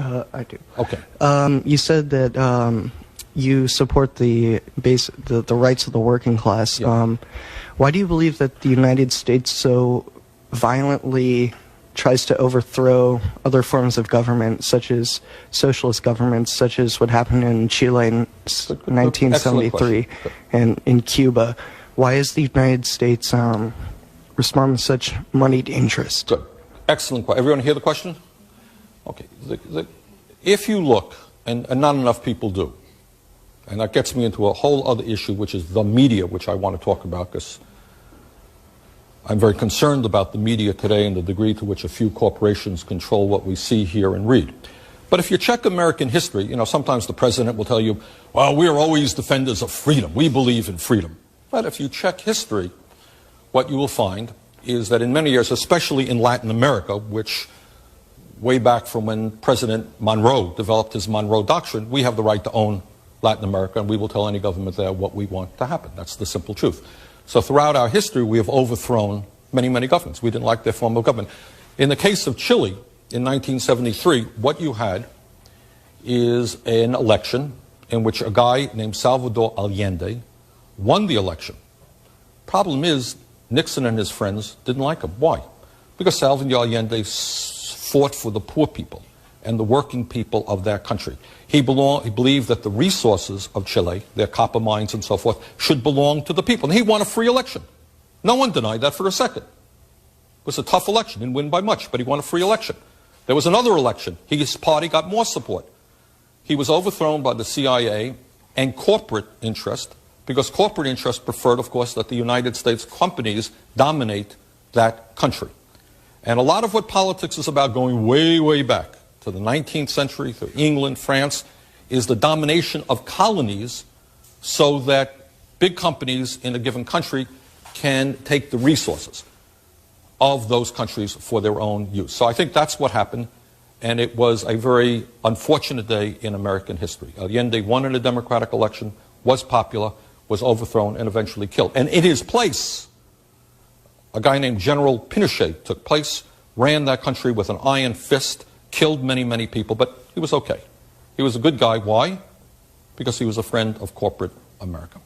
I do. Okay. You said that you support the rights of the working class. Yeah. Why do you believe that the United States so violently tries to overthrow other forms of government, such as socialist governments, such as what happened in Chile in 1973 and in Cuba? Why is the United States responding with such moneyed interest? Good. Excellent question. Everyone hear the question? Okay. If you look, and not enough people do, and that gets me into a whole other issue, which is the media, which I want to talk about, because I'm very concerned about the media today and the degree to which a few corporations control what we see, hear, and read. But if you check American history, you know, sometimes the president will tell you, well, we are always defenders of freedom. We believe in freedom. But if you check history, what you will find is that in many years, especially in Latin America, which way back from when President Monroe developed his Monroe Doctrine, we have the right to own Latin America, and we will tell any government there what we want to happen. That's the simple truth. So throughout our history, we have overthrown many, many governments. We didn't like their form of government. In the case of Chile, in 1973, what you had is an election in which a guy named Salvador Allende won the election. Problem is, Nixon and his friends didn't like him. Why? Because Salvador Allende fought for the poor people and the working people of that country. He believed that the resources of Chile, their copper mines and so forth, should belong to the people. And he won a free election. No one denied that for a second. It was a tough election. He didn't win by much, but he won a free election. There was another election. His party got more support. He was overthrown by the CIA and corporate interest, because corporate interest preferred, of course, that the United States companies dominate that country. And a lot of what politics is about, going way, way back to the 19th century, to England, France, is the domination of colonies so that big companies in a given country can take the resources of those countries for their own use. So I think that's what happened, and it was a very unfortunate day in American history. Allende won in a democratic election, was popular, was overthrown, and eventually killed. And in his place, a guy named General Pinochet took place, ran that country with an iron fist, killed many, many people, but he was okay. He was a good guy. Why? Because he was a friend of corporate America.